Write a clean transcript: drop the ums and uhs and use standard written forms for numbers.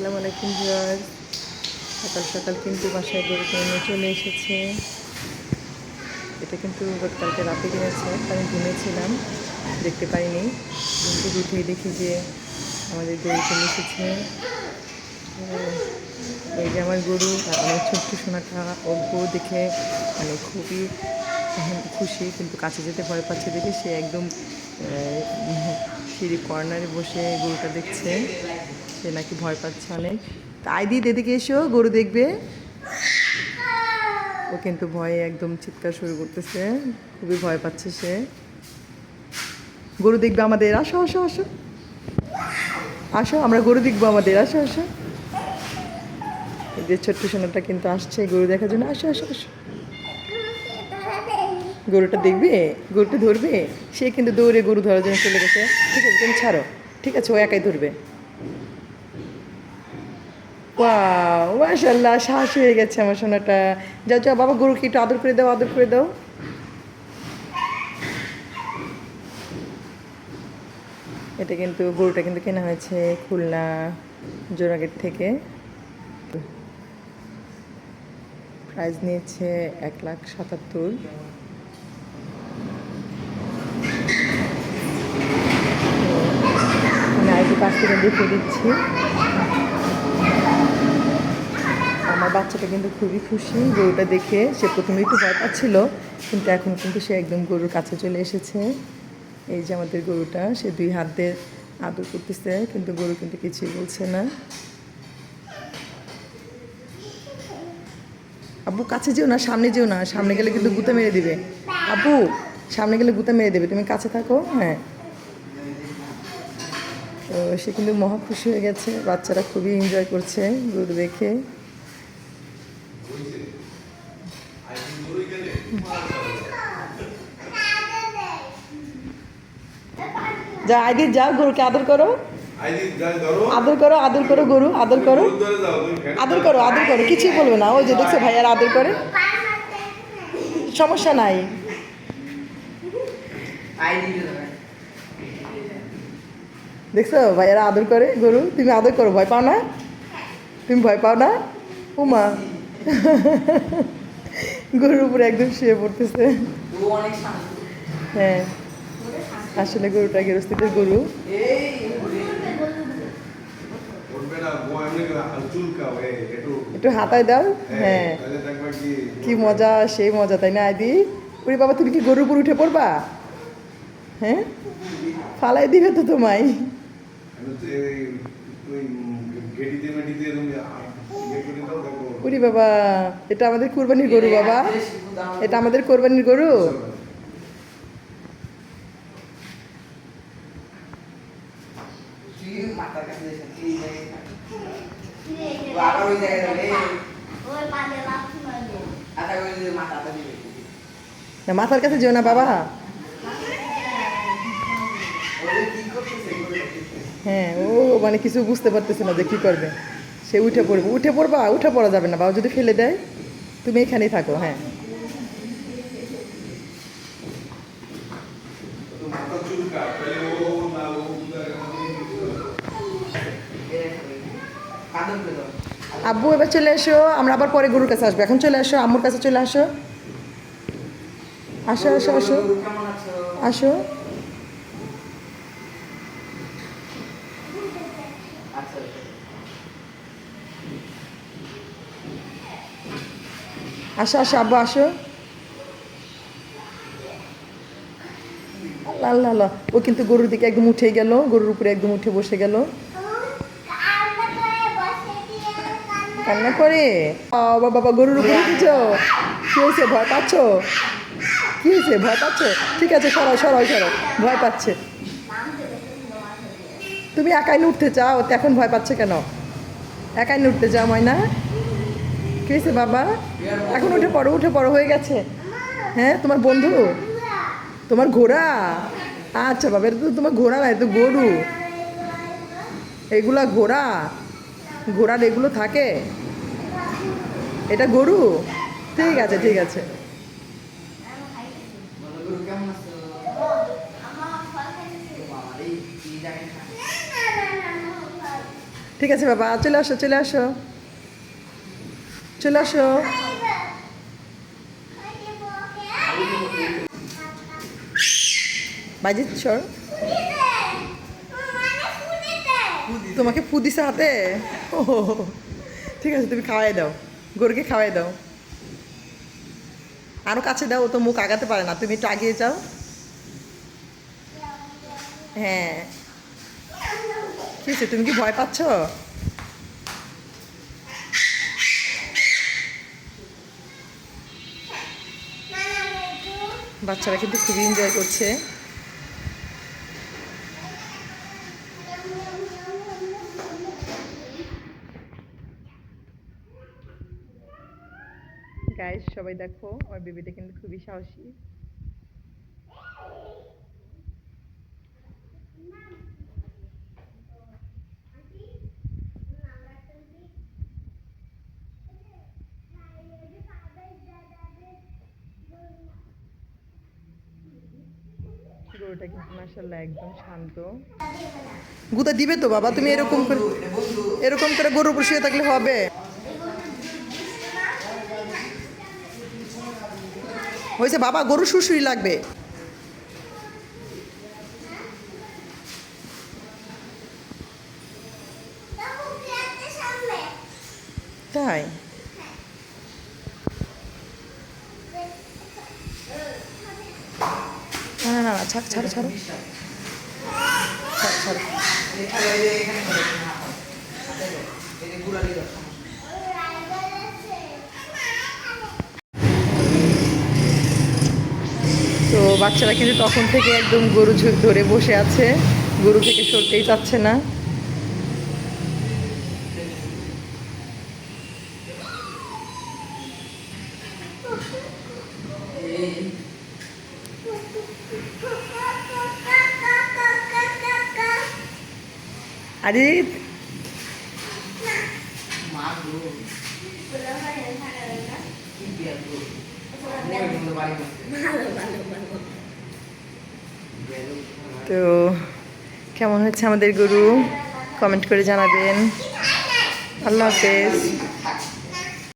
আসসালামু আলাইকুম ভিউয়ার্স। সকাল সকাল কিন্তু বাসায় গরু কিনে চলে এসেছে। এটা কিন্তু গতকালকে রাতে কিনেছে, আমি ঘুমিয়েছিলাম, দেখতে পাইনি। কিন্তু উঠেই দেখি যে আমাদের গরু চলে এসেছে। এই যে আমার গরু, আমার ছোট্ট সোনাটা, ওর গরু দেখে মানে খুবই খুশি, কিন্তু কাছে যেতে ভয় পাচ্ছে দেখে সে একদম সিঁড়ি কর্নারে বসে গরুটা দেখছে। সে নাকি ভয় পাচ্ছে অনেক। তা আইদি এদিকে এসো, গরু দেখবে। ও কিন্তু ভয়ে একদম চিৎকার শুরু করতেছে, খুবই ভয় পাচ্ছে সে। গরু দেখবে আমাদের, আসো আসো আসো আসো, আমরা গরু দেখবো আমাদের, আসো আসো। এই যে ছোট্ট সোনাটা কিন্তু আসছে গরু দেখার জন্য, আসো আসো আসো। গরুটা দেখবে, গরুটা ধরবে। সে কিন্তু দৌড়ে গরু ধরার জন্য চলে গেছে। ঠিক আছে, তুমি ছাড়ো, ঠিক আছে, ও একাই ধরবে। ওয়াও, মাশাআল্লাহ, সাহস হয়ে গেছে আমার সোনাটা। যাও যাও বাবা, গরুকে একটু আদর করে দাও, আদর করে দাও। এটা কিন্তু গরুটা কিন্তু কেনা হয়েছে খুলনা জোড়াগেট থেকে। প্রাইস নিয়েছে 1,77,000। আমি আইডি কাছ থেকে দেখে দিচ্ছি। আমার বাচ্চাটা কিন্তু খুবই খুশি গরুটা দেখে। সে প্রথমে একটু ভয় পাচ্ছিল, কিন্তু এখন কিন্তু সে একদম গরুর কাছে চলে এসেছে। এই যে আমাদের গরুটা, সে 2 হাত দিয়ে আদর করতেছে, কিন্তু গরু কিন্তু কিছুই বলছে না। আব্বু কাছে যেও না, সামনে যেও না, সামনে গেলে কিন্তু গুঁতা মেরে দিবে। আব্বু সামনে গেলে গুঁতা মেরে দেবে, তুমি কাছে থাকো। হ্যাঁ, তো সে কিন্তু মহা খুশি হয়ে গেছে। বাচ্চারা খুবই এনজয় করছে গরু দেখে। যা আইদি, যাও গরুকে আদর করো, আদর করো, আদর করো, গরু আদর করো, আদর করো, আদর করো, কিছুই বলবে না। ওই যে দেখছো ভাইয়ার আদর করে, সমস্যা নাই। দেখছো ভাইয়ারা আদর করে গরু, তুমি আদর করো, ভয় পাও না? তুমি ভয় পাও না? উমা, গরুর উপরে একদম শুয়ে পড়তেছে। হ্যাঁ, আসলে গরুটা গেরস্তিদের গরু। একটু হাতায় দাও। হ্যাঁ, কি মজা, সেই মজা, তাই না আইদি? ওরে বাবা, তুমি কি গরুর উপর উঠে পড়বা? হ্যাঁ, ফালাই দিবে তো তোমায়। ওরে বাবা, এটা আমাদের কোরবানির গরু বাবা, এটা আমাদের কোরবানির গরু। না, মাথার কাছে যেও না বাবা। হ্যাঁ, ও মানে কিছু বুঝতে পারতেছে না যে কী করবে। সে উঠে পড়বে, উঠে পড়বা, উঠে পড়া যাবে না, বাবা যদি ফেলে দেয়। তুমি এখানেই থাকো। হ্যাঁ, আব্বু এবার চলে এসো, আমরা আবার পরে গরুর কাছে আসবো। এখন চলে আসো, আম্মুর কাছে চলে আসো, আসো আসো আসো আসো। আসো আসো আব্বু আসো। আল্লাহ আল্লাহ আল্লাহ, ও কিন্তু গরুর দিকে একদম উঠে গেল, গরুর উপরে একদম উঠে বসে গেল। কান্না করে বাবা, বাবা গরুর উপরে উঠেছ? কি হয়েছে, ভয় পাচ্ছ? কি হয়েছে, ভয় পাচ্ছ? ঠিক আছে, সরাও সরাও সরাও, ভয় পাচ্ছে। তুমি একাই উঠতে চাও, এখন ভয় পাচ্ছে কেন? একাই উঠতে চাও ময়না? কি হয়েছে বাবা? এখন উঠে পড়ো, উঠে পড়ো, হয়ে গেছে। হ্যাঁ, তোমার বন্ধু, তোমার ঘোড়া। আচ্ছা বাবা, এটা তো তোমার ঘোড়া না, এটা তো গরু। এগুলা ঘোড়া, ঘোড়ার এগুলো থাকে, এটা গরু। ঠিক আছে ঠিক আছে। ঠিক আছে বাবা, চলে আসো চলে আসো চলে আসো। বাজিত সর, তোমাকে ফু দিছে হাতে। ও ঠিক আছে, তুমি খাওয়াই দাও, গরুকে খাওয়াই দাও। আরো কাছে দাও, ও তো মুখ আগাতে পারে না, তুমি একটু আগিয়ে যাও। হ্যাঁ, কি হয়েছে, তুমি কি ভয় পাচ্ছ? বাচ্চারা কিন্তু খুবই এনজয় করছে। গাইস সবাই দেখো, আমার বেবিটা কিন্তু খুবই সাহসী। গরুটা কিন্তু মাশাআল্লাহ একদম শান্ত। গুতা দিবে তো বাবা, তুমি এরকম করে গরুর উপর শুয়ে থাকলে হবে? হয়েছে বাবা, গরু শুশুই লাগবে। তাই? না না না, ছাড় ছাড়ো ছাড়ো ছাড় ছাড়ো। তো বাচ্চারা কিন্তু তখন থেকে একদম গরু ধরে বসে আছে, গরু থেকে সরতেই চাচ্ছে না। আরে তো কেমন হচ্ছে আমাদের গরু, কমেন্ট করে জানাবেন। আল্লাহ হাফেজ।